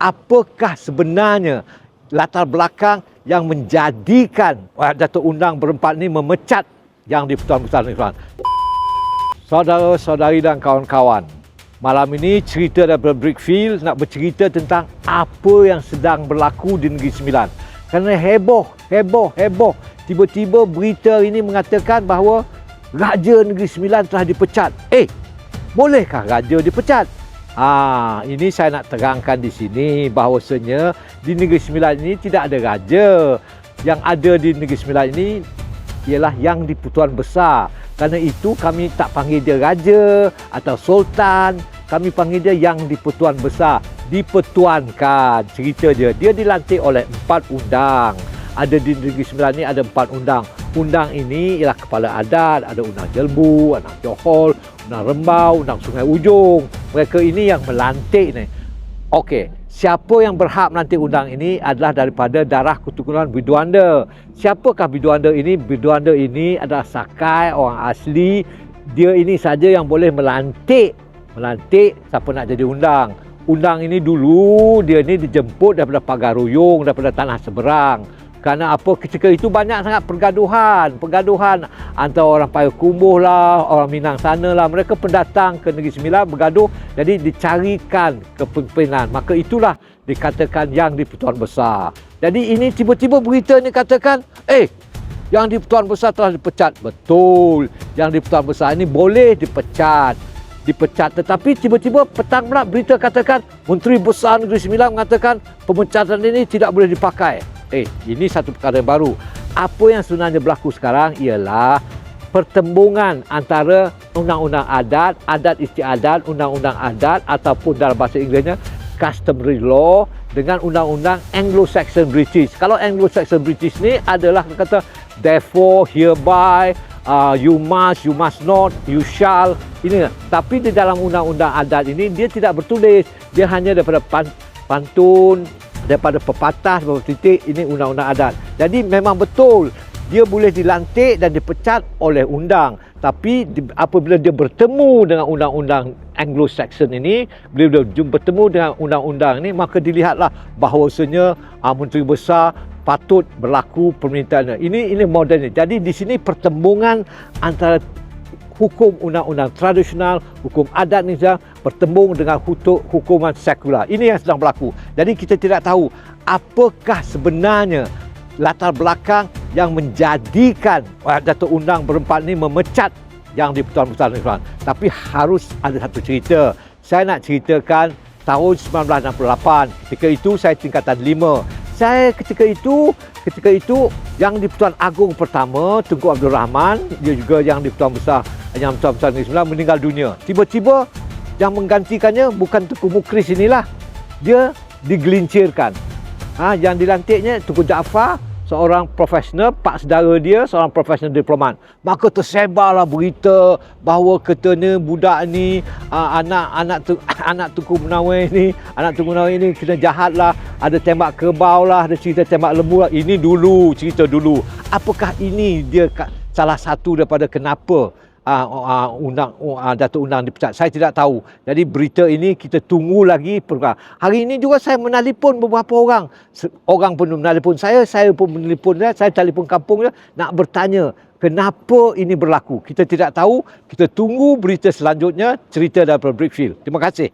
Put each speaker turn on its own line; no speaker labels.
apakah sebenarnya latar belakang yang menjadikan Datuk Undang berempat ini memecat Yang di-Pertuan Besar Negeri Sembilan. Saudara-saudari dan kawan-kawan, malam ini cerita daripada Brickfield nak bercerita tentang apa yang sedang berlaku di Negeri Sembilan. Kerana heboh. Tiba-tiba berita ini mengatakan bahawa Raja Negeri Sembilan telah dipecat. Bolehkah Raja dipecat? Ini saya nak terangkan di sini bahawasanya di Negeri Sembilan ini tidak ada raja. Yang ada di Negeri Sembilan ini ialah Yang di-Pertuan Besar. Kerana itu kami tak panggil dia raja atau sultan. Kami panggil dia Yang di-Pertuan Besar. Dipertuankan. Cerita dia dilantik oleh 4 undang. Ada di Negeri Sembilan ini ada 4 undang. Undang ini ialah kepala adat. Ada undang Jelbu, undang Johor, undang Rembau, undang Sungai Ujong. Mereka ini yang melantik ni. Okey, siapa yang berhak melantik undang ini adalah daripada darah keturunan Biduanda. Siapakah Biduanda ini? Biduanda ini adalah sakai orang asli. Dia ini saja yang boleh melantik siapa nak jadi undang. Undang ini dulu dia ni dijemput daripada Pagar Ruyung, daripada tanah seberang. Kerana apa, ketika itu banyak sangat pergaduhan antara orang Payakumbuh lah, orang Minang sana lah. Mereka pendatang ke Negeri Sembilan bergaduh, jadi dicarikan kepimpinan. Maka itulah dikatakan Yang di-Pertuan Besar. Jadi ini tiba-tiba berita ni katakan, Yang di-Pertuan Besar telah dipecat. Betul, Yang di-Pertuan Besar ini boleh dipecat, tetapi tiba-tiba petang pula berita katakan Menteri Besar Negeri Sembilan mengatakan pemecatan ini tidak boleh dipakai. Ini satu perkara yang baru. Apa yang sebenarnya berlaku sekarang ialah pertembungan antara undang-undang adat, adat istiadat, undang-undang adat ataupun dalam bahasa Inggerisnya customary law dengan undang-undang Anglo-Saxon British. Kalau Anglo-Saxon British ni adalah kata therefore, hereby, you must not, you shall. Ini. Tapi di dalam undang-undang adat ini dia tidak bertulis. Dia hanya daripada pantun, daripada pepatah, beberapa titik. Ini undang-undang adat. Jadi memang betul dia boleh dilantik dan dipecat oleh undang. Tapi apabila dia bertemu dengan undang-undang Anglo-Saxon ini, bila dia bertemu dengan undang-undang ini, maka dilihatlah bahawasanya Menteri Besar patut berlaku permintaannya. Ini modelnya. Jadi di sini pertembungan antara hukum undang-undang tradisional, hukum adat ni bertembung dengan hukuman sekular. Ini yang sedang berlaku. Jadi kita tidak tahu apakah sebenarnya latar belakang yang menjadikan Datuk Undang berempat ini memecat Yang di-Pertuan Besar Negeri Sembilan. Tapi harus ada satu cerita. Saya nak ceritakan tahun 1968. Ketika itu saya tingkatan 5. Ketika itu Yang di-Pertuan Agong pertama, Tunku Abdul Rahman, dia juga Yang di-Pertuan Besar Negeri Sembilan meninggal dunia. Tiba-tiba yang menggantikannya bukan Tunku Mukris inilah. Dia digelincirkan. Yang dilantiknya Tunku Jaafar, seorang profesional, pak saudara dia seorang profesional diplomat. Maka tersebarlah berita bahawa katanya budak ni anak Tunku Menawai ni kena jahatlah, ada tembak kerbau lah, ada cerita tembak lembu lah. Ini dulu, cerita dulu. Apakah ini dia salah satu daripada kenapa Datuk Undang dipecat? Saya tidak tahu. Jadi berita ini kita tunggu lagi. Hari ini juga saya menelpon beberapa orang. Orang pun menelpon saya pun menelpon dia. Saya telefon kampung dia nak bertanya kenapa ini berlaku. Kita tidak tahu. Kita tunggu berita selanjutnya, cerita daripada Brickfield. Terima kasih.